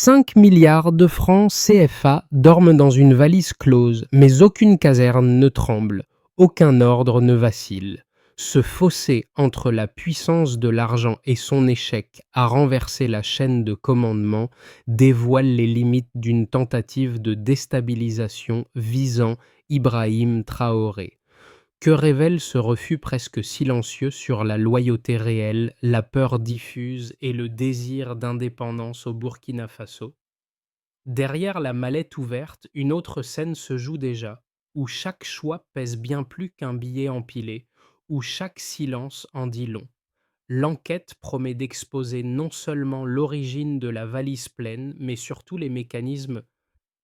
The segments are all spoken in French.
5 milliards de francs CFA dorment dans une valise close, mais aucune caserne ne tremble, aucun ordre ne vacille. Ce fossé entre la puissance de l'argent et son échec à renverser la chaîne de commandement dévoile les limites d'une tentative de déstabilisation visant Ibrahim Traoré. Que révèle ce refus presque silencieux sur la loyauté réelle, la peur diffuse et le désir d'indépendance au Burkina Faso? Derrière la mallette ouverte, une autre scène se joue déjà, où chaque choix pèse bien plus qu'un billet empilé, où chaque silence en dit long. L'enquête promet d'exposer non seulement l'origine de la valise pleine, mais surtout les mécanismes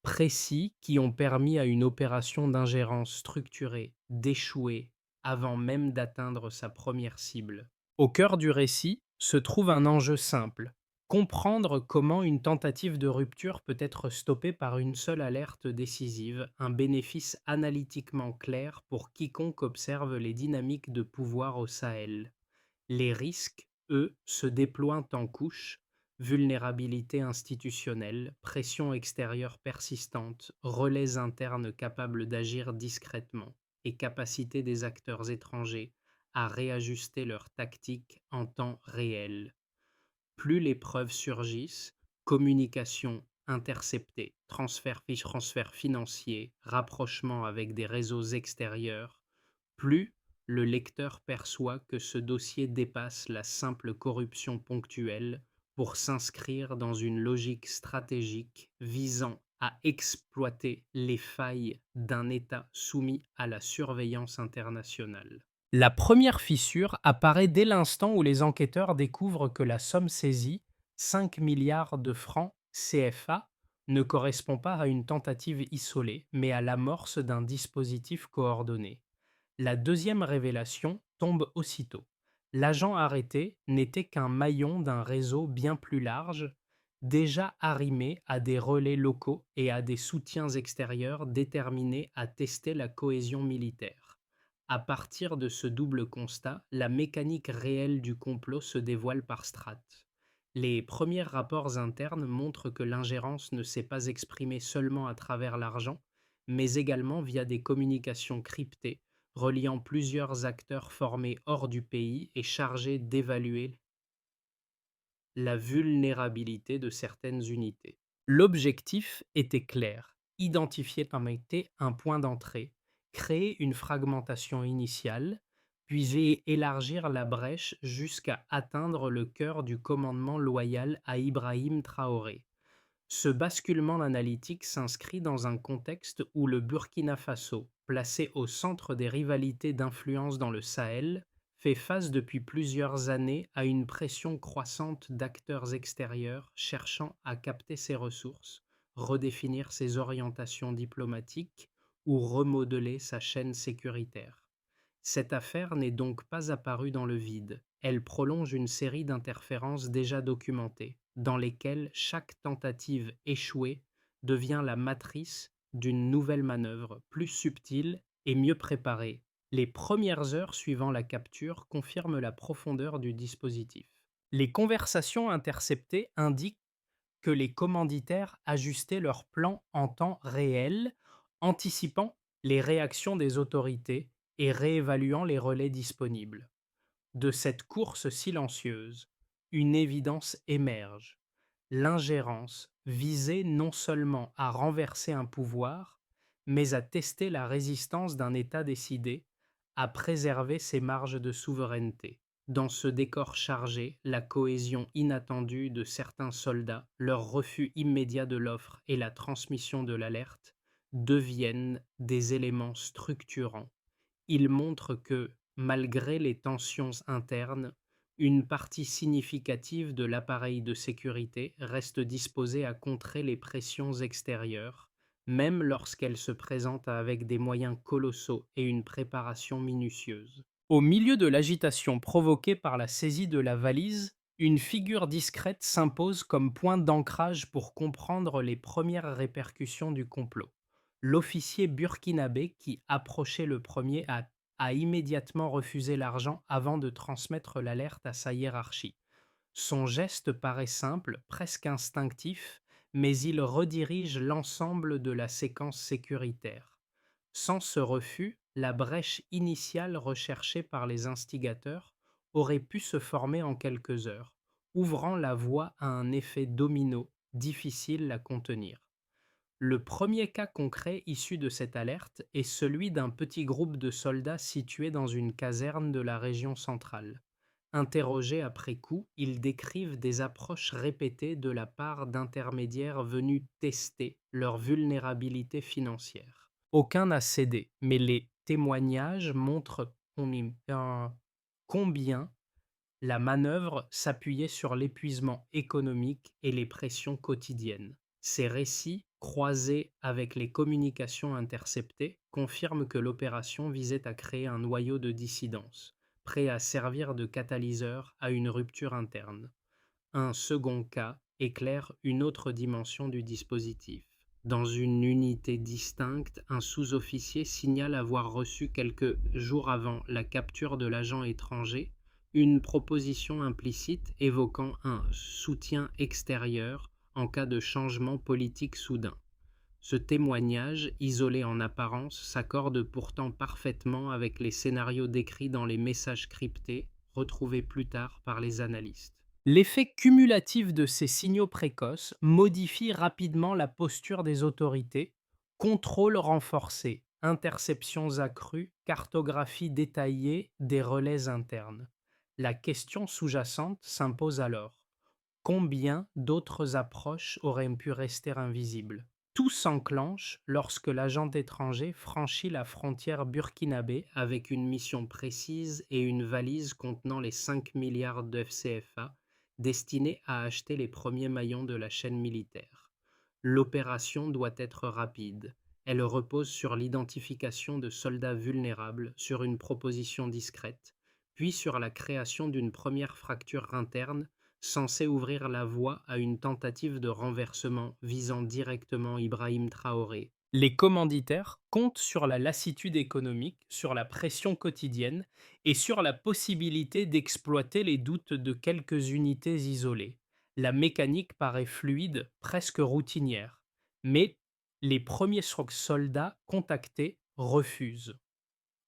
précis qui ont permis à une opération d'ingérence structurée d'échouer avant même d'atteindre sa première cible. Au cœur du récit se trouve un enjeu simple: comprendre comment une tentative de rupture peut être stoppée par une seule alerte décisive, un bénéfice analytiquement clair pour quiconque observe les dynamiques de pouvoir au Sahel. Les risques, eux, se déploient en couches: vulnérabilité institutionnelle, pression extérieure persistante, relais internes capables d'agir discrètement, et capacité des acteurs étrangers à réajuster leurs tactiques en temps réel. Plus les preuves surgissent, communication interceptée, transfert financier, rapprochement avec des réseaux extérieurs, plus le lecteur perçoit que ce dossier dépasse la simple corruption ponctuelle pour s'inscrire dans une logique stratégique visant à exploiter les failles d'un État soumis à la surveillance internationale. La première fissure apparaît dès l'instant où les enquêteurs découvrent que la somme saisie, 5 milliards de francs CFA, ne correspond pas à une tentative isolée, mais à l'amorce d'un dispositif coordonné. La deuxième révélation tombe aussitôt. L'agent arrêté n'était qu'un maillon d'un réseau bien plus large, déjà arrimé à des relais locaux et à des soutiens extérieurs déterminés à tester la cohésion militaire. À partir de ce double constat, la mécanique réelle du complot se dévoile par strates. Les premiers rapports internes montrent que l'ingérence ne s'est pas exprimée seulement à travers l'argent, mais également via des communications cryptées reliant plusieurs acteurs formés hors du pays et chargés d'évaluer la vulnérabilité de certaines unités. L'objectif était clair: identifier comme été un point d'entrée, créer une fragmentation initiale, puis élargir la brèche jusqu'à atteindre le cœur du commandement loyal à Ibrahim Traoré. Ce basculement analytique s'inscrit dans un contexte où le Burkina Faso, placé au centre des rivalités d'influence dans le Sahel, fait face depuis plusieurs années à une pression croissante d'acteurs extérieurs cherchant à capter ses ressources, redéfinir ses orientations diplomatiques ou remodeler sa chaîne sécuritaire. Cette affaire n'est donc pas apparue dans le vide. Elle prolonge une série d'interférences déjà documentées, dans lesquelles chaque tentative échouée devient la matrice d'une nouvelle manœuvre plus subtile et mieux préparée. Les premières heures suivant la capture confirment la profondeur du dispositif. Les conversations interceptées indiquent que les commanditaires ajustaient leur plan en temps réel, anticipant les réactions des autorités et réévaluant les relais disponibles. De cette course silencieuse, une évidence émerge: l'ingérence visait non seulement à renverser un pouvoir, mais à tester la résistance d'un État décidé à préserver ses marges de souveraineté. Dans ce décor chargé, la cohésion inattendue de certains soldats, leur refus immédiat de l'offre et la transmission de l'alerte deviennent des éléments structurants. Ils montrent que, malgré les tensions internes, une partie significative de l'appareil de sécurité reste disposée à contrer les pressions extérieures, même lorsqu'elles se présentent avec des moyens colossaux et une préparation minutieuse. Au milieu de l'agitation provoquée par la saisie de la valise, une figure discrète s'impose comme point d'ancrage pour comprendre les premières répercussions du complot. L'officier burkinabé qui approchait le premier a immédiatement refusé l'argent avant de transmettre l'alerte à sa hiérarchie. Son geste paraît simple, presque instinctif, mais il redirige l'ensemble de la séquence sécuritaire. Sans ce refus, la brèche initiale recherchée par les instigateurs aurait pu se former en quelques heures, ouvrant la voie à un effet domino difficile à contenir. Le premier cas concret issu de cette alerte est celui d'un petit groupe de soldats situé dans une caserne de la région centrale. Interrogés après coup, ils décrivent des approches répétées de la part d'intermédiaires venus tester leur vulnérabilité financière. Aucun n'a cédé, mais les témoignages montrent combien la manœuvre s'appuyait sur l'épuisement économique et les pressions quotidiennes. Ces récits, croisés avec les communications interceptées, confirment que l'opération visait à créer un noyau de dissidence, prêt à servir de catalyseur à une rupture interne. Un second cas éclaire une autre dimension du dispositif. Dans une unité distincte, un sous-officier signale avoir reçu quelques jours avant la capture de l'agent étranger une proposition implicite évoquant un soutien extérieur en cas de changement politique soudain. Ce témoignage, isolé en apparence, s'accorde pourtant parfaitement avec les scénarios décrits dans les messages cryptés retrouvés plus tard par les analystes. L'effet cumulatif de ces signaux précoces modifie rapidement la posture des autorités, contrôle renforcé, interceptions accrues, cartographie détaillée des relais internes. La question sous-jacente s'impose alors. Combien d'autres approches auraient pu rester invisibles? Tout s'enclenche lorsque l'agent étranger franchit la frontière burkinabé avec une mission précise et une valise contenant les 5 milliards de FCFA destinés à acheter les premiers maillons de la chaîne militaire. L'opération doit être rapide. Elle repose sur l'identification de soldats vulnérables, sur une proposition discrète, puis sur la création d'une première fracture interne censée ouvrir la voie à une tentative de renversement visant directement Ibrahim Traoré. Les commanditaires comptent sur la lassitude économique, sur la pression quotidienne et sur la possibilité d'exploiter les doutes de quelques unités isolées. La mécanique paraît fluide, presque routinière, mais les premiers soldats contactés refusent.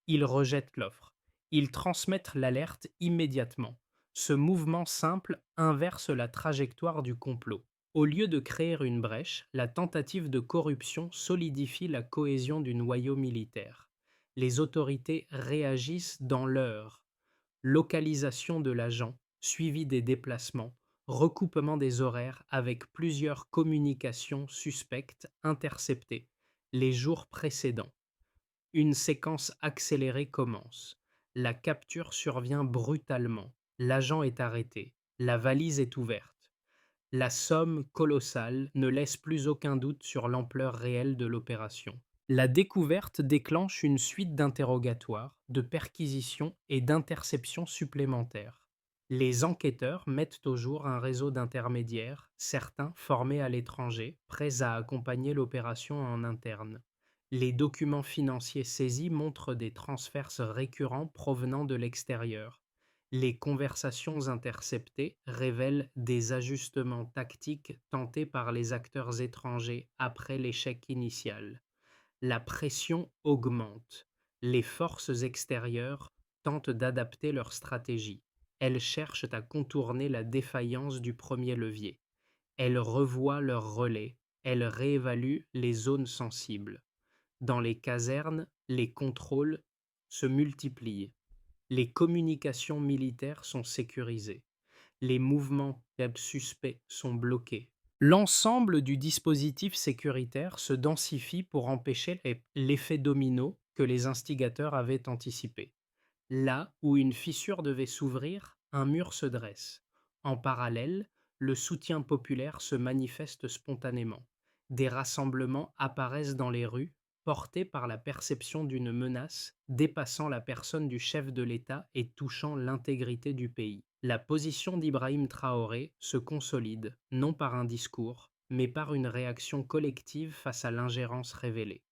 Ils rejettent l'offre. Ils transmettent l'alerte immédiatement. Ce mouvement simple inverse la trajectoire du complot. Au lieu de créer une brèche, la tentative de corruption solidifie la cohésion du noyau militaire. Les autorités réagissent dans l'heure. Localisation de l'agent, suivi des déplacements, recoupement des horaires avec plusieurs communications suspectes interceptées les jours précédents. Une séquence accélérée commence. La capture survient brutalement. L'agent est arrêté. La valise est ouverte. La somme colossale ne laisse plus aucun doute sur l'ampleur réelle de l'opération. La découverte déclenche une suite d'interrogatoires, de perquisitions et d'interceptions supplémentaires. Les enquêteurs mettent au jour un réseau d'intermédiaires, certains formés à l'étranger, prêts à accompagner l'opération en interne. Les documents financiers saisis montrent des transferts récurrents provenant de l'extérieur. Les conversations interceptées révèlent des ajustements tactiques tentés par les acteurs étrangers après l'échec initial. La pression augmente. Les forces extérieures tentent d'adapter leur stratégie. Elles cherchent à contourner la défaillance du premier levier. Elles revoient leurs relais. Elles réévaluent les zones sensibles. Dans les casernes, les contrôles se multiplient. Les communications militaires sont sécurisées. Les mouvements suspects sont bloqués. L'ensemble du dispositif sécuritaire se densifie pour empêcher l'effet domino que les instigateurs avaient anticipé. Là où une fissure devait s'ouvrir, un mur se dresse. En parallèle, le soutien populaire se manifeste spontanément. Des rassemblements apparaissent dans les rues, portés par la perception d'une menace dépassant la personne du chef de l'État et touchant l'intégrité du pays. La position d'Ibrahim Traoré se consolide, non par un discours, mais par une réaction collective face à l'ingérence révélée.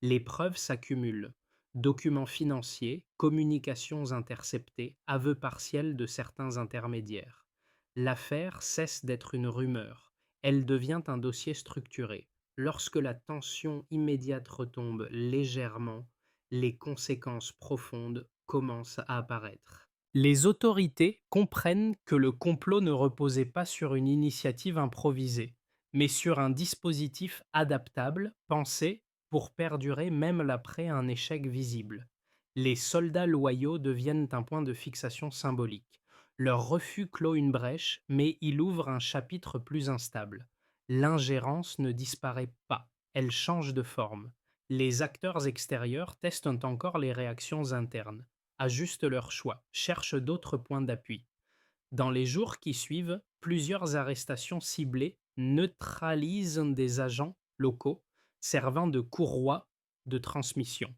Les preuves s'accumulent. Documents financiers, communications interceptées, aveux partiels de certains intermédiaires. L'affaire cesse d'être une rumeur. Elle devient un dossier structuré. Lorsque la tension immédiate retombe légèrement, les conséquences profondes commencent à apparaître. Les autorités comprennent que le complot ne reposait pas sur une initiative improvisée, mais sur un dispositif adaptable, pensé pour perdurer même après un échec visible. Les soldats loyaux deviennent un point de fixation symbolique. Leur refus clôt une brèche, mais il ouvre un chapitre plus instable. L'ingérence ne disparaît pas, elle change de forme. Les acteurs extérieurs testent encore les réactions internes, ajustent leurs choix, cherchent d'autres points d'appui. Dans les jours qui suivent, plusieurs arrestations ciblées neutralisent des agents locaux servant de courroie de transmission.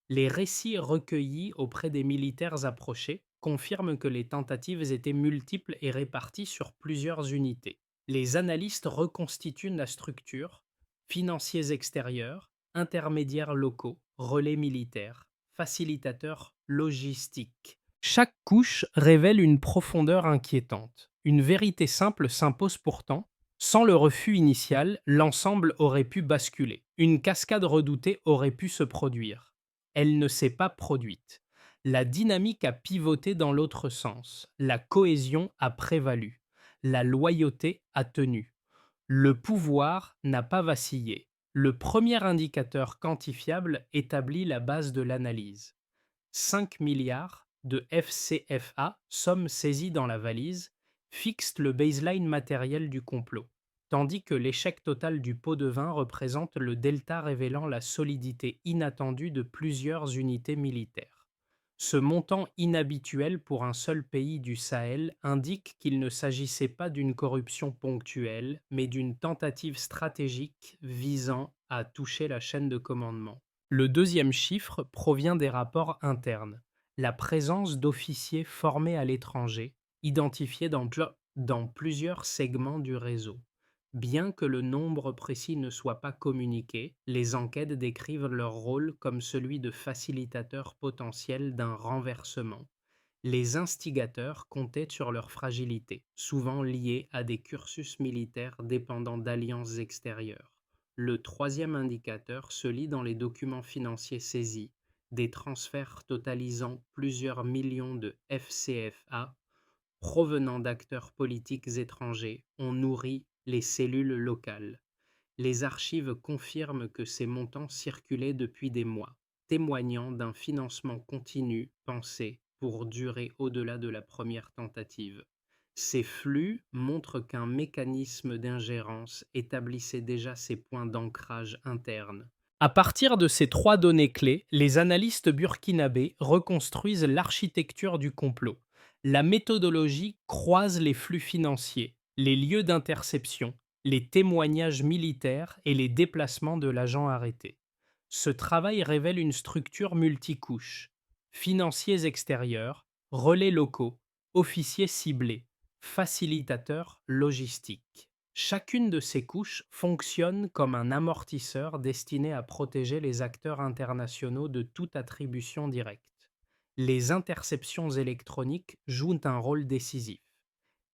Les récits recueillis auprès des militaires approchés confirment que les tentatives étaient multiples et réparties sur plusieurs unités. Les analystes reconstituent la structure, financiers extérieurs, intermédiaires locaux, relais militaires, facilitateurs logistiques. Chaque couche révèle une profondeur inquiétante. Une vérité simple s'impose pourtant. Sans le refus initial, l'ensemble aurait pu basculer. Une cascade redoutée aurait pu se produire. Elle ne s'est pas produite. La dynamique a pivoté dans l'autre sens. La cohésion a prévalu. La loyauté a tenu. Le pouvoir n'a pas vacillé. Le premier indicateur quantifiable établit la base de l'analyse. 5 milliards de FCFA, sommes saisies dans la valise, fixent le baseline matériel du complot, tandis que l'échec total du pot de vin représente le delta révélant la solidité inattendue de plusieurs unités militaires. Ce montant inhabituel pour un seul pays du Sahel indique qu'il ne s'agissait pas d'une corruption ponctuelle, mais d'une tentative stratégique visant à toucher la chaîne de commandement. Le deuxième chiffre provient des rapports internes, la présence d'officiers formés à l'étranger, identifiés dans plusieurs segments du réseau. Bien que le nombre précis ne soit pas communiqué, les enquêtes décrivent leur rôle comme celui de facilitateur potentiel d'un renversement. Les instigateurs comptaient sur leur fragilité, souvent liée à des cursus militaires dépendant d'alliances extérieures. Le troisième indicateur se lit dans les documents financiers saisis, des transferts totalisant plusieurs millions de FCFA provenant d'acteurs politiques étrangers ont nourri les cellules locales. Les archives confirment que ces montants circulaient depuis des mois, témoignant d'un financement continu pensé pour durer au-delà de la première tentative. Ces flux montrent qu'un mécanisme d'ingérence établissait déjà ses points d'ancrage interne. À partir de ces trois données clés, les analystes burkinabés reconstruisent l'architecture du complot. La méthodologie croise les flux financiers, les lieux d'interception, les témoignages militaires et les déplacements de l'agent arrêté. Ce travail révèle une structure multicouche. Financiers extérieurs, relais locaux, officiers ciblés, facilitateurs logistiques. Chacune de ces couches fonctionne comme un amortisseur destiné à protéger les acteurs internationaux de toute attribution directe. Les interceptions électroniques jouent un rôle décisif.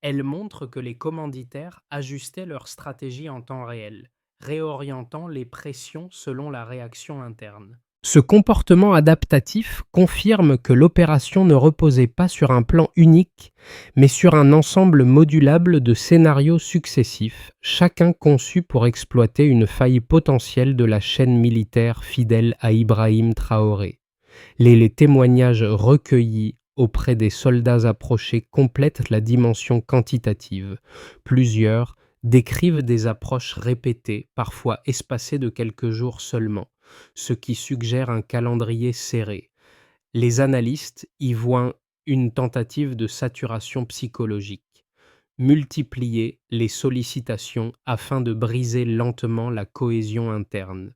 Elles montrent que les commanditaires ajustaient leur stratégie en temps réel, réorientant les pressions selon la réaction interne. Ce comportement adaptatif confirme que l'opération ne reposait pas sur un plan unique, mais sur un ensemble modulable de scénarios successifs, chacun conçu pour exploiter une faille potentielle de la chaîne militaire fidèle à Ibrahim Traoré. Les témoignages recueillis auprès des soldats approchés complètent la dimension quantitative. Plusieurs décrivent des approches répétées, parfois espacées de quelques jours seulement, ce qui suggère un calendrier serré. Les analystes y voient une tentative de saturation psychologique. Multiplier les sollicitations afin de briser lentement la cohésion interne.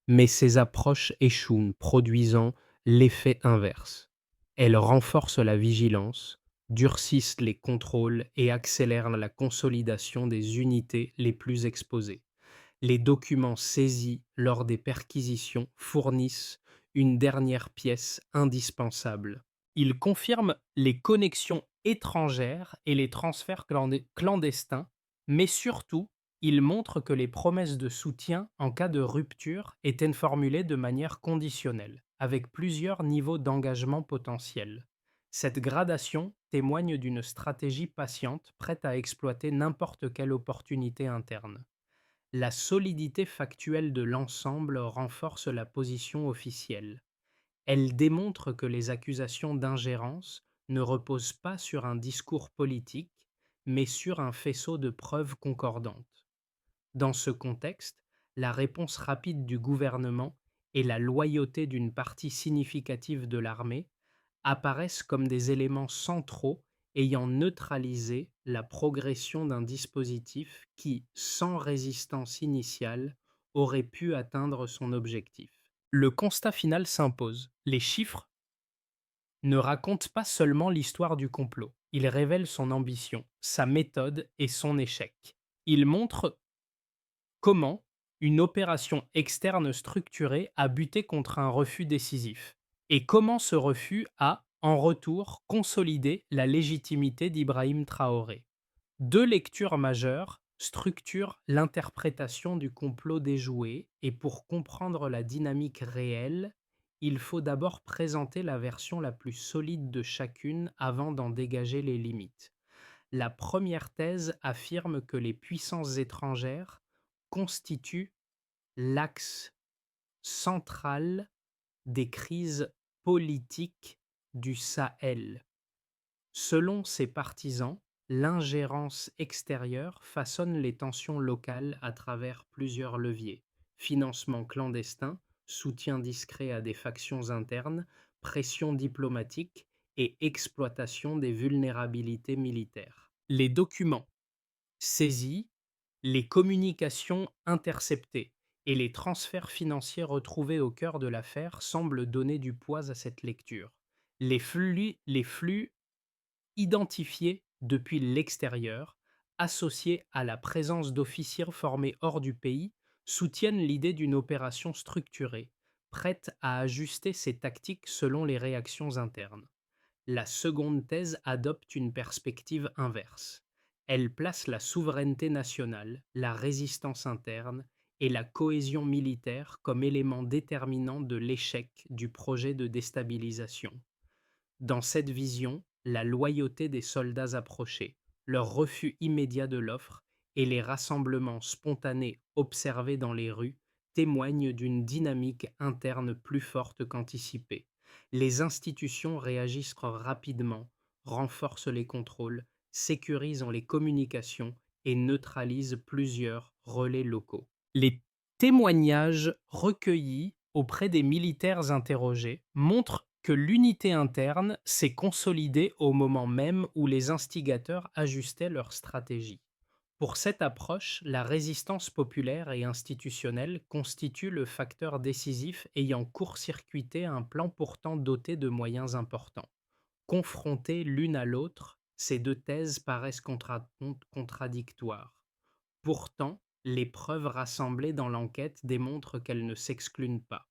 Mais ces approches échouent, produisant l'effet inverse. Elles renforcent la vigilance, durcissent les contrôles et accélèrent la consolidation des unités les plus exposées. Les documents saisis lors des perquisitions fournissent une dernière pièce indispensable. Ils confirment les connexions étrangères et les transferts clandestins Mais surtout, il montre que les promesses de soutien en cas de rupture étaient formulées de manière conditionnelle, avec plusieurs niveaux d'engagement potentiels. Cette gradation témoigne d'une stratégie patiente prête à exploiter n'importe quelle opportunité interne. La solidité factuelle de l'ensemble renforce la position officielle. Elle démontre que les accusations d'ingérence ne reposent pas sur un discours politique, mais sur un faisceau de preuves concordantes. Dans ce contexte, la réponse rapide du gouvernement et la loyauté d'une partie significative de l'armée apparaissent comme des éléments centraux ayant neutralisé la progression d'un dispositif qui, sans résistance initiale, aurait pu atteindre son objectif. Le constat final s'impose. Les chiffres ne racontent pas seulement l'histoire du complot, ils révèlent son ambition, sa méthode et son échec. Ils montrent comment une opération externe structurée a buté contre un refus décisif et comment ce refus a, en retour, consolidé la légitimité d'Ibrahim Traoré. Deux lectures majeures structurent l'interprétation du complot déjoué et pour comprendre la dynamique réelle, il faut d'abord présenter la version la plus solide de chacune avant d'en dégager les limites. La première thèse affirme que les puissances étrangères constituent l'axe central des crises politiques du Sahel. Selon ses partisans, l'ingérence extérieure façonne les tensions locales à travers plusieurs leviers: financement clandestin, soutien discret à des factions internes, pression diplomatique et exploitation des vulnérabilités militaires. Les documents saisis, les communications interceptées et les transferts financiers retrouvés au cœur de l'affaire semblent donner du poids à cette lecture. Les flux identifiés depuis l'extérieur, associés à la présence d'officiers formés hors du pays, soutiennent l'idée d'une opération structurée, prête à ajuster ses tactiques selon les réactions internes. La seconde thèse adopte une perspective inverse. Elle place la souveraineté nationale, la résistance interne et la cohésion militaire comme éléments déterminants de l'échec du projet de déstabilisation. Dans cette vision, la loyauté des soldats approchés, leur refus immédiat de l'offre et les rassemblements spontanés observés dans les rues témoignent d'une dynamique interne plus forte qu'anticipée. Les institutions réagissent rapidement, renforcent les contrôles, sécurisent les communications et neutralisent plusieurs relais locaux. Les témoignages recueillis auprès des militaires interrogés montrent que l'unité interne s'est consolidée au moment même où les instigateurs ajustaient leur stratégie. Pour cette approche, la résistance populaire et institutionnelle constitue le facteur décisif ayant court-circuité un plan pourtant doté de moyens importants. Confrontées l'une à l'autre, ces deux thèses paraissent contradictoires. Pourtant, les preuves rassemblées dans l'enquête démontrent qu'elles ne s'excluent pas.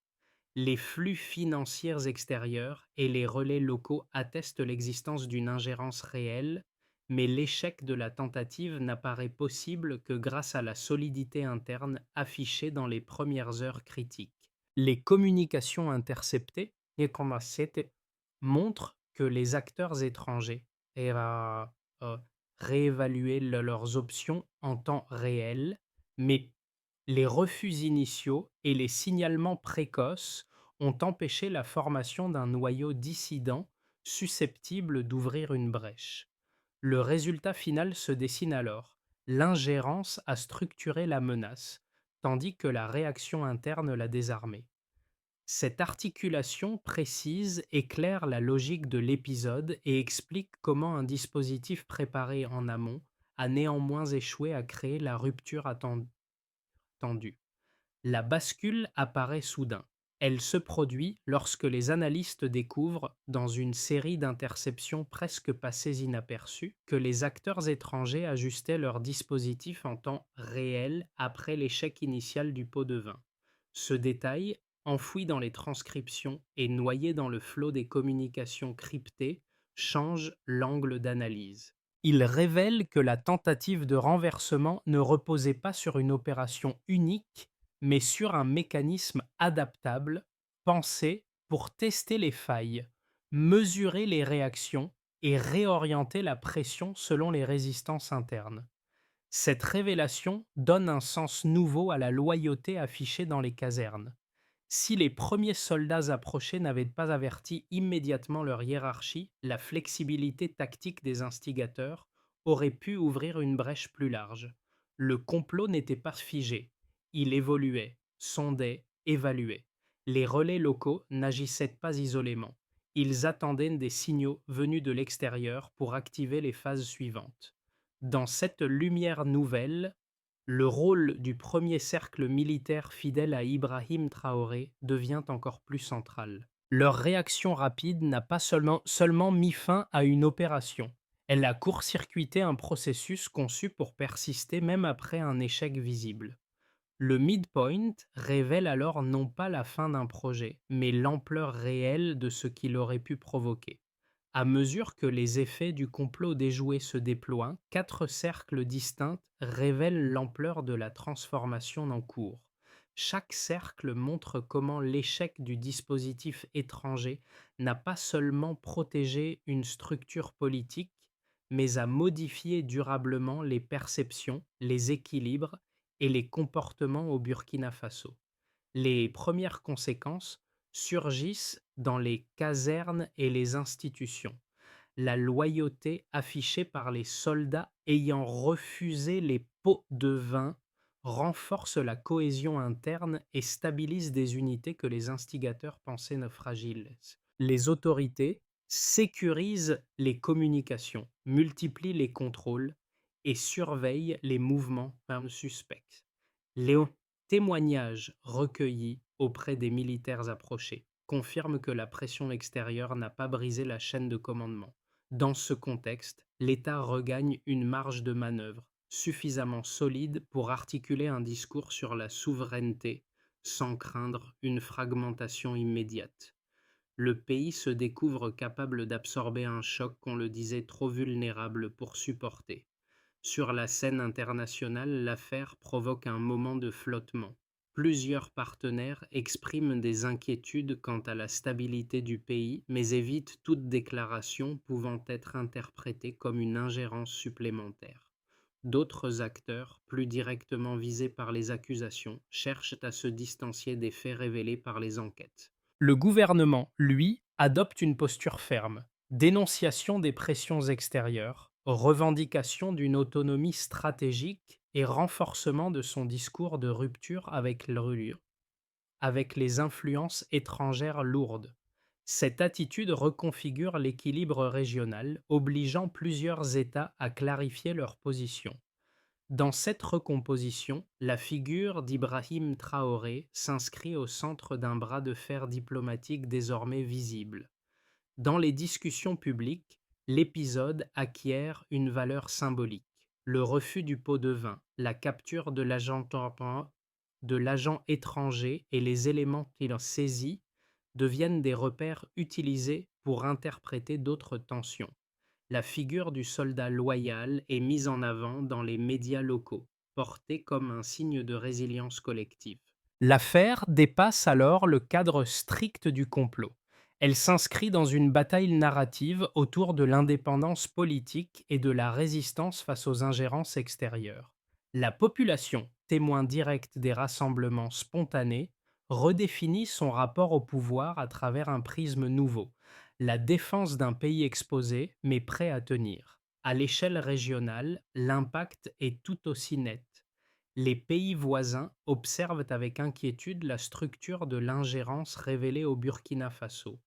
Les flux financiers extérieurs et les relais locaux attestent l'existence d'une ingérence réelle, mais l'échec de la tentative n'apparaît possible que grâce à la solidité interne affichée dans les premières heures critiques. Les communications interceptées montrent que les acteurs étrangers réévaluaient leurs options en temps réel, mais les refus initiaux et les signalements précoces ont empêché la formation d'un noyau dissident susceptible d'ouvrir une brèche. Le résultat final se dessine alors. L'ingérence a structuré la menace, tandis que la réaction interne l'a désarmée. Cette articulation précise éclaire la logique de l'épisode et explique comment un dispositif préparé en amont a néanmoins échoué à créer la rupture attendue. La bascule apparaît soudain. Elle se produit lorsque les analystes découvrent, dans une série d'interceptions presque passées inaperçues, que les acteurs étrangers ajustaient leur dispositif en temps réel après l'échec initial du pot de vin. Ce détail, enfoui dans les transcriptions et noyé dans le flot des communications cryptées, change l'angle d'analyse. Il révèle que la tentative de renversement ne reposait pas sur une opération unique, mais sur un mécanisme adaptable, pensé pour tester les failles, mesurer les réactions et réorienter la pression selon les résistances internes. Cette révélation donne un sens nouveau à la loyauté affichée dans les casernes. Si les premiers soldats approchés n'avaient pas averti immédiatement leur hiérarchie, la flexibilité tactique des instigateurs aurait pu ouvrir une brèche plus large. Le complot n'était pas figé. Il évoluait, sondait, évaluait. Les relais locaux n'agissaient pas isolément. Ils attendaient des signaux venus de l'extérieur pour activer les phases suivantes. Dans cette lumière nouvelle, le rôle du premier cercle militaire fidèle à Ibrahim Traoré devient encore plus central. Leur réaction rapide n'a pas seulement mis fin à une opération, elle a court-circuité un processus conçu pour persister même après un échec visible. Le midpoint révèle alors non pas la fin d'un projet, mais l'ampleur réelle de ce qu'il aurait pu provoquer. À mesure que les effets du complot déjoué se déploient, 4 cercles distincts révèlent l'ampleur de la transformation en cours. Chaque cercle montre comment l'échec du dispositif étranger n'a pas seulement protégé une structure politique, mais a modifié durablement les perceptions, les équilibres et les comportements au Burkina Faso. Les premières conséquences surgissent dans les casernes et les institutions. La loyauté affichée par les soldats ayant refusé les pots de vin renforce la cohésion interne et stabilise des unités que les instigateurs pensaient fragiles. Les autorités sécurisent les communications, multiplient les contrôles et surveillent les mouvements suspects. Les témoignages recueillis auprès des militaires approchés confirment que la pression extérieure n'a pas brisé la chaîne de commandement. Dans ce contexte, l'État regagne une marge de manœuvre suffisamment solide pour articuler un discours sur la souveraineté sans craindre une fragmentation immédiate. Le pays se découvre capable d'absorber un choc qu'on le disait trop vulnérable pour supporter. Sur la scène internationale, l'affaire provoque un moment de flottement. Plusieurs partenaires expriment des inquiétudes quant à la stabilité du pays, mais évitent toute déclaration pouvant être interprétée comme une ingérence supplémentaire. D'autres acteurs, plus directement visés par les accusations, cherchent à se distancier des faits révélés par les enquêtes. Le gouvernement, lui, adopte une posture ferme. Dénonciation des pressions extérieures, revendication d'une autonomie stratégique et renforcement de son discours de rupture avec les influences étrangères lourdes. Cette attitude reconfigure l'équilibre régional, obligeant plusieurs États à clarifier leur position. Dans cette recomposition, la figure d'Ibrahim Traoré s'inscrit au centre d'un bras de fer diplomatique désormais visible. Dans les discussions publiques, l'épisode acquiert une valeur symbolique. Le refus du pot de vin, la capture de l'agent étranger et les éléments qu'il a saisis deviennent des repères utilisés pour interpréter d'autres tensions. La figure du soldat loyal est mise en avant dans les médias locaux, portée comme un signe de résilience collective. L'affaire dépasse alors le cadre strict du complot. Elle s'inscrit dans une bataille narrative autour de l'indépendance politique et de la résistance face aux ingérences extérieures. La population, témoin direct des rassemblements spontanés, redéfinit son rapport au pouvoir à travers un prisme nouveau, la défense d'un pays exposé mais prêt à tenir. À l'échelle régionale, l'impact est tout aussi net. Les pays voisins observent avec inquiétude la structure de l'ingérence révélée au Burkina Faso.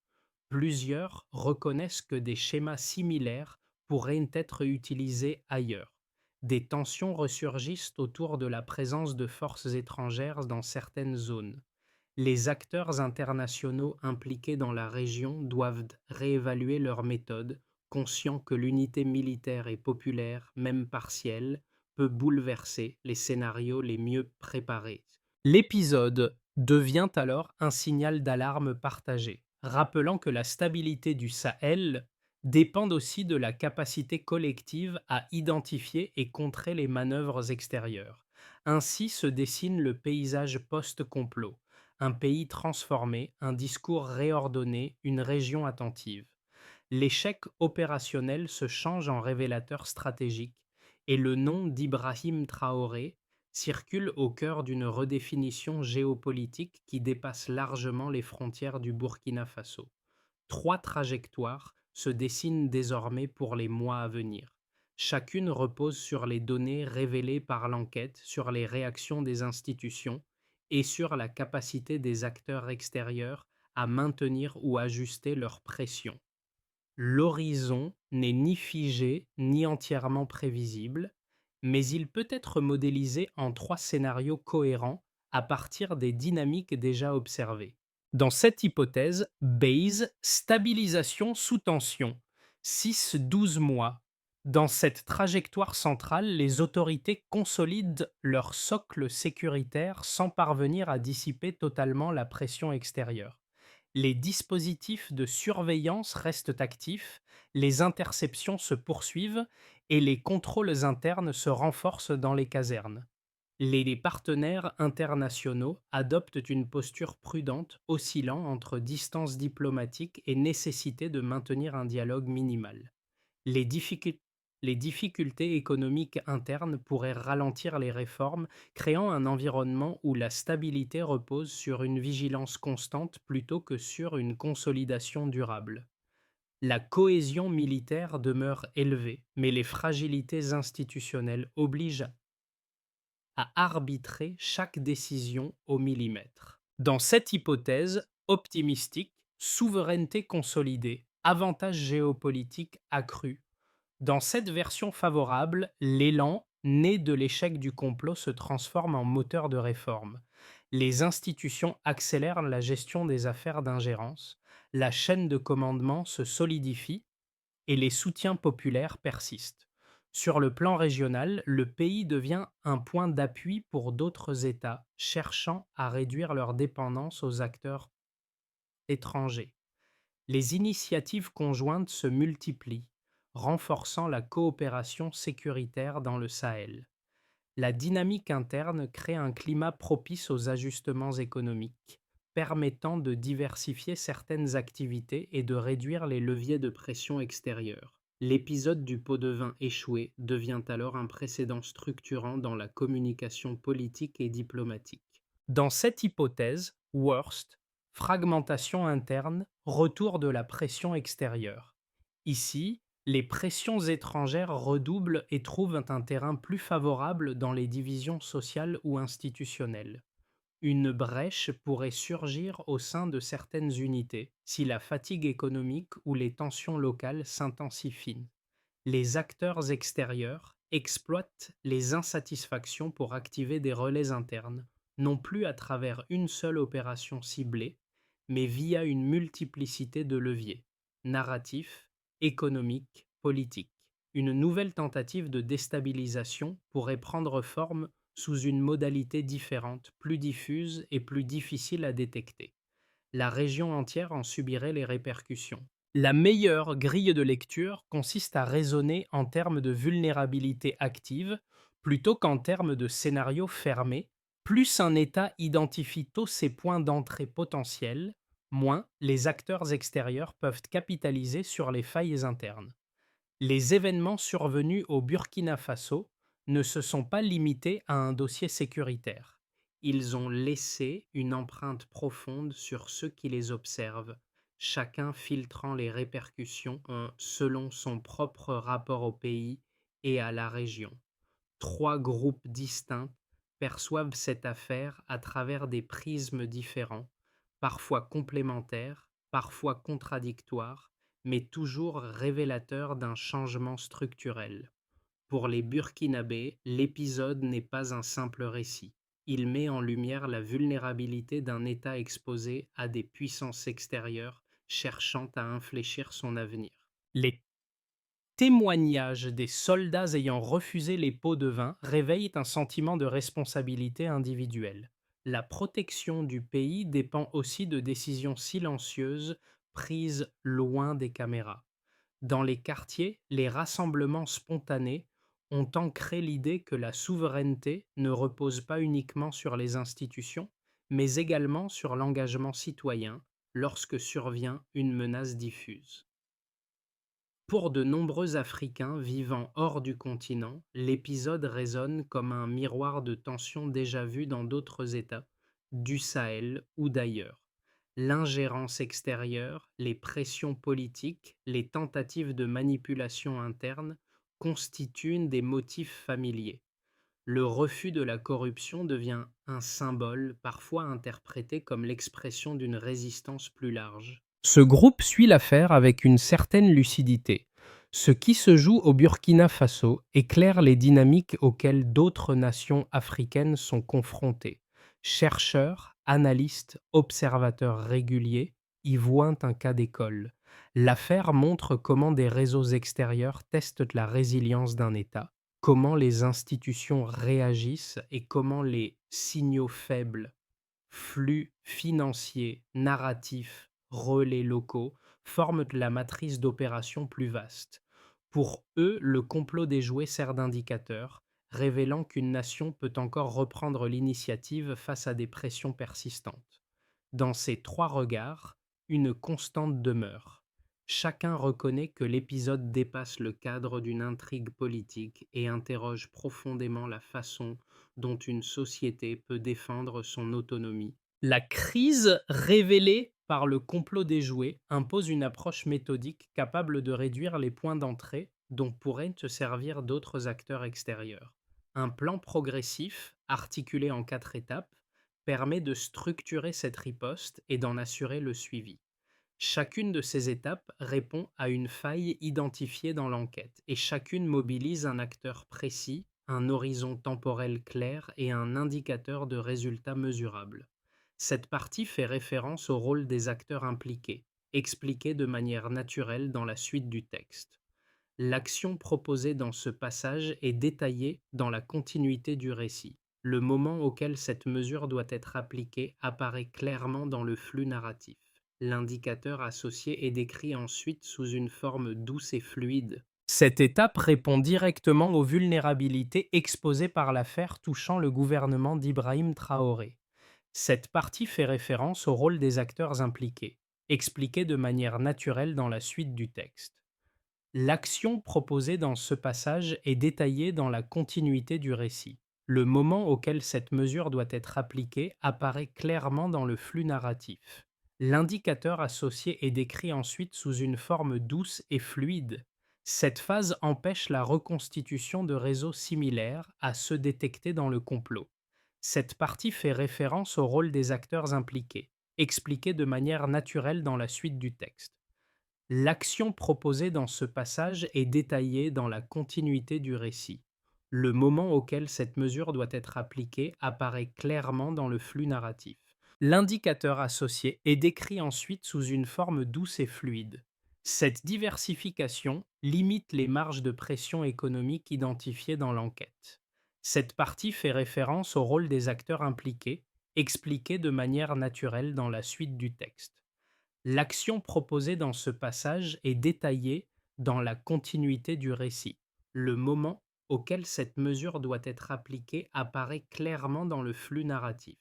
Plusieurs reconnaissent que des schémas similaires pourraient être utilisés ailleurs. Des tensions ressurgissent autour de la présence de forces étrangères dans certaines zones. Les acteurs internationaux impliqués dans la région doivent réévaluer leurs méthodes, conscients que l'unité militaire et populaire, même partielle, peut bouleverser les scénarios les mieux préparés. L'épisode devient alors un signal d'alarme partagé, rappelant que la stabilité du Sahel dépendent aussi de la capacité collective à identifier et contrer les manœuvres extérieures. Ainsi se dessine le paysage post-complot, un pays transformé, un discours réordonné, une région attentive. L'échec opérationnel se change en révélateur stratégique et le nom d'Ibrahim Traoré circule au cœur d'une redéfinition géopolitique qui dépasse largement les frontières du Burkina Faso. Trois trajectoires se dessinent désormais pour les mois à venir. Chacune repose sur les données révélées par l'enquête, sur les réactions des institutions et sur la capacité des acteurs extérieurs à maintenir ou ajuster leur pression. L'horizon n'est ni figé ni entièrement prévisible, mais il peut être modélisé en trois scénarios cohérents à partir des dynamiques déjà observées. Dans cette hypothèse, Bayes, stabilisation sous tension, 6-12 mois. Dans cette trajectoire centrale, les autorités consolident leur socle sécuritaire sans parvenir à dissiper totalement la pression extérieure. Les dispositifs de surveillance restent actifs, les interceptions se poursuivent et les contrôles internes se renforcent dans les casernes. Les partenaires internationaux adoptent une posture prudente, oscillant entre distance diplomatique et nécessité de maintenir un dialogue minimal. Les, difficu- les difficultés économiques internes pourraient ralentir les réformes, créant un environnement où la stabilité repose sur une vigilance constante plutôt que sur une consolidation durable. La cohésion militaire demeure élevée, mais les fragilités institutionnelles obligent à arbitrer chaque décision au millimètre. Dans cette hypothèse optimistique, souveraineté consolidée, avantage géopolitique accru. Dans cette version favorable, l'élan, né de l'échec du complot, se transforme en moteur de réforme. Les institutions accélèrent la gestion des affaires d'ingérence, la chaîne de commandement se solidifie et les soutiens populaires persistent. Sur le plan régional, le pays devient un point d'appui pour d'autres États cherchant à réduire leur dépendance aux acteurs étrangers. Les initiatives conjointes se multiplient, renforçant la coopération sécuritaire dans le Sahel. La dynamique interne crée un climat propice aux ajustements économiques, permettant de diversifier certaines activités et de réduire les leviers de pression extérieure. L'épisode du pot de vin échoué devient alors un précédent structurant dans la communication politique et diplomatique. Dans cette hypothèse, worst, fragmentation interne, retour de la pression extérieure. Ici, les pressions étrangères redoublent et trouvent un terrain plus favorable dans les divisions sociales ou institutionnelles. Une brèche pourrait surgir au sein de certaines unités si la fatigue économique ou les tensions locales s'intensifient. Les acteurs extérieurs exploitent les insatisfactions pour activer des relais internes, non plus à travers une seule opération ciblée, mais via une multiplicité de leviers narratifs, économiques, politiques. Une nouvelle tentative de déstabilisation pourrait prendre forme sous une modalité différente, plus diffuse et plus difficile à détecter. La région entière en subirait les répercussions. La meilleure grille de lecture consiste à raisonner en termes de vulnérabilité active plutôt qu'en termes de scénario fermé. Plus un État identifie tôt ses points d'entrée potentiels, moins les acteurs extérieurs peuvent capitaliser sur les failles internes. Les événements survenus au Burkina Faso ne se sont pas limités à un dossier sécuritaire. Ils ont laissé une empreinte profonde sur ceux qui les observent, chacun filtrant les répercussions selon son propre rapport au pays et à la région. Trois groupes distincts perçoivent cette affaire à travers des prismes différents, parfois complémentaires, parfois contradictoires, mais toujours révélateurs d'un changement structurel. Pour les Burkinabés, l'épisode n'est pas un simple récit. Il met en lumière la vulnérabilité d'un État exposé à des puissances extérieures cherchant à infléchir son avenir. Les témoignages des soldats ayant refusé les pots de vin réveillent un sentiment de responsabilité individuelle. La protection du pays dépend aussi de décisions silencieuses prises loin des caméras. Dans les quartiers, les rassemblements spontanés ont ancré l'idée que la souveraineté ne repose pas uniquement sur les institutions, mais également sur l'engagement citoyen lorsque survient une menace diffuse. Pour de nombreux Africains vivant hors du continent, l'épisode résonne comme un miroir de tensions déjà vues dans d'autres États, du Sahel ou d'ailleurs. L'ingérence extérieure, les pressions politiques, les tentatives de manipulation interne constituent des motifs familiers. Le refus de la corruption devient un symbole, parfois interprété comme l'expression d'une résistance plus large. Ce groupe suit l'affaire avec une certaine lucidité. Ce qui se joue au Burkina Faso éclaire les dynamiques auxquelles d'autres nations africaines sont confrontées. Chercheurs, analystes, observateurs réguliers y voient un cas d'école. L'affaire montre comment des réseaux extérieurs testent la résilience d'un État, comment les institutions réagissent et comment les signaux faibles, flux financiers, narratifs, relais locaux forment la matrice d'opérations plus vaste. Pour eux, le complot déjoué sert d'indicateur, révélant qu'une nation peut encore reprendre l'initiative face à des pressions persistantes. Dans ces trois regards, une constante demeure. Chacun reconnaît que l'épisode dépasse le cadre d'une intrigue politique et interroge profondément la façon dont une société peut défendre son autonomie. La crise révélée par le complot déjoué impose une approche méthodique capable de réduire les points d'entrée dont pourraient se servir d'autres acteurs extérieurs. Un plan progressif, articulé en 4 étapes, permet de structurer cette riposte et d'en assurer le suivi. Chacune de ces étapes répond à une faille identifiée dans l'enquête et chacune mobilise un acteur précis, un horizon temporel clair et un indicateur de résultats mesurables. Cette partie fait référence au rôle des acteurs impliqués, expliqué de manière naturelle dans la suite du texte. L'action proposée dans ce passage est détaillée dans la continuité du récit. Le moment auquel cette mesure doit être appliquée apparaît clairement dans le flux narratif. L'indicateur associé est décrit ensuite sous une forme douce et fluide. Cette étape répond directement aux vulnérabilités exposées par l'affaire touchant le gouvernement d'Ibrahim Traoré. Cette partie fait référence au rôle des acteurs impliqués, expliqué de manière naturelle dans la suite du texte. L'action proposée dans ce passage est détaillée dans la continuité du récit. Le moment auquel cette mesure doit être appliquée apparaît clairement dans le flux narratif. L'indicateur associé est décrit ensuite sous une forme douce et fluide. Cette phase empêche la reconstitution de réseaux similaires à ceux détectés dans le complot. Cette partie fait référence au rôle des acteurs impliqués, expliqué de manière naturelle dans la suite du texte. L'action proposée dans ce passage est détaillée dans la continuité du récit. Le moment auquel cette mesure doit être appliquée apparaît clairement dans le flux narratif. L'indicateur associé est décrit ensuite sous une forme douce et fluide. Cette diversification limite les marges de pression économique identifiées dans l'enquête. Cette partie fait référence au rôle des acteurs impliqués, expliqué de manière naturelle dans la suite du texte. L'action proposée dans ce passage est détaillée dans la continuité du récit. Le moment auquel cette mesure doit être appliquée apparaît clairement dans le flux narratif.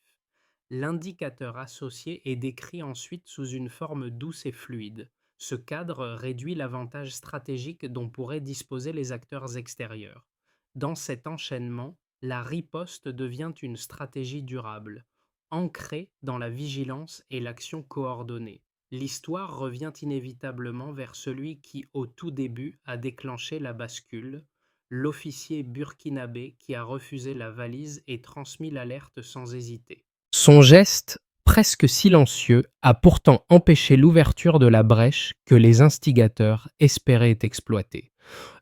L'indicateur associé est décrit ensuite sous une forme douce et fluide. Ce cadre réduit l'avantage stratégique dont pourraient disposer les acteurs extérieurs. Dans cet enchaînement, la riposte devient une stratégie durable, ancrée dans la vigilance et l'action coordonnée. L'histoire revient inévitablement vers celui qui, au tout début, a déclenché la bascule, l'officier burkinabé qui a refusé la valise et transmis l'alerte sans hésiter. Son geste, presque silencieux, a pourtant empêché l'ouverture de la brèche que les instigateurs espéraient exploiter.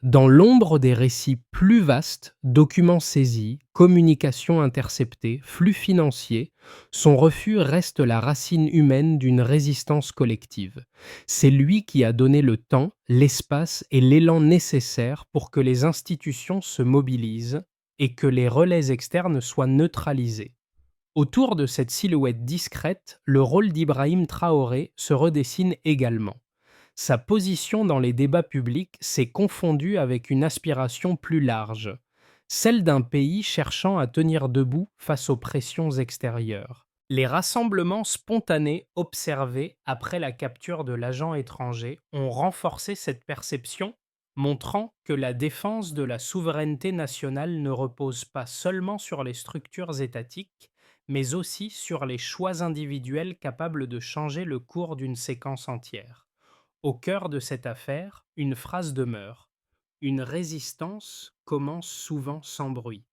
Dans l'ombre des récits plus vastes, documents saisis, communications interceptées, flux financiers, son refus reste la racine humaine d'une résistance collective. C'est lui qui a donné le temps, l'espace et l'élan nécessaires pour que les institutions se mobilisent et que les relais externes soient neutralisés. Autour de cette silhouette discrète, le rôle d'Ibrahim Traoré se redessine également. Sa position dans les débats publics s'est confondue avec une aspiration plus large, celle d'un pays cherchant à tenir debout face aux pressions extérieures. Les rassemblements spontanés observés après la capture de l'agent étranger ont renforcé cette perception, montrant que la défense de la souveraineté nationale ne repose pas seulement sur les structures étatiques, mais aussi sur les choix individuels capables de changer le cours d'une séquence entière. Au cœur de cette affaire, une phrase demeure: une résistance commence souvent sans bruit.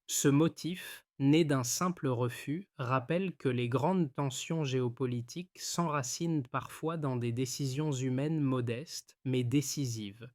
Ce motif, né d'un simple refus, rappelle que les grandes tensions géopolitiques s'enracinent parfois dans des décisions humaines modestes mais décisives.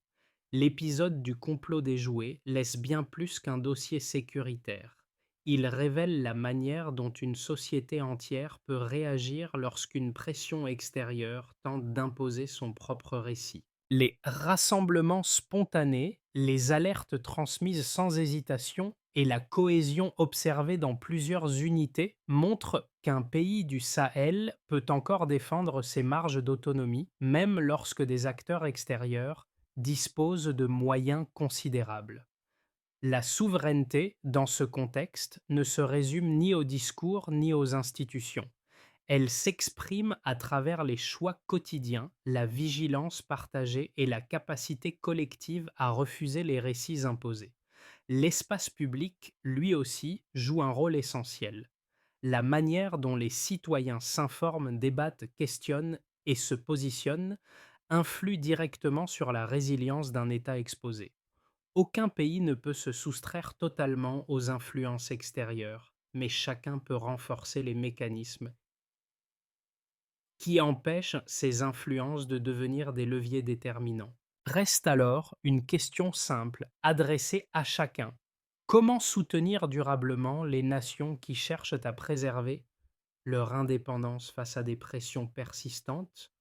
L'épisode du complot déjoué laisse bien plus qu'un dossier sécuritaire. Il révèle la manière dont une société entière peut réagir lorsqu'une pression extérieure tente d'imposer son propre récit. Les rassemblements spontanés, les alertes transmises sans hésitation et la cohésion observée dans plusieurs unités montrent qu'un pays du Sahel peut encore défendre ses marges d'autonomie, même lorsque des acteurs extérieurs dispose de moyens considérables. La souveraineté, dans ce contexte, ne se résume ni au discours ni aux institutions. Elle s'exprime à travers les choix quotidiens, la vigilance partagée et la capacité collective à refuser les récits imposés. L'espace public, lui aussi, joue un rôle essentiel. La manière dont les citoyens s'informent, débattent, questionnent et se positionnent influe directement sur la résilience d'un État exposé. Aucun pays ne peut se soustraire totalement aux influences extérieures, mais chacun peut renforcer les mécanismes qui empêchent ces influences de devenir des leviers déterminants. Reste alors une question simple, adressée à chacun. Comment soutenir durablement les nations qui cherchent à préserver leur indépendance face à des pressions persistantes?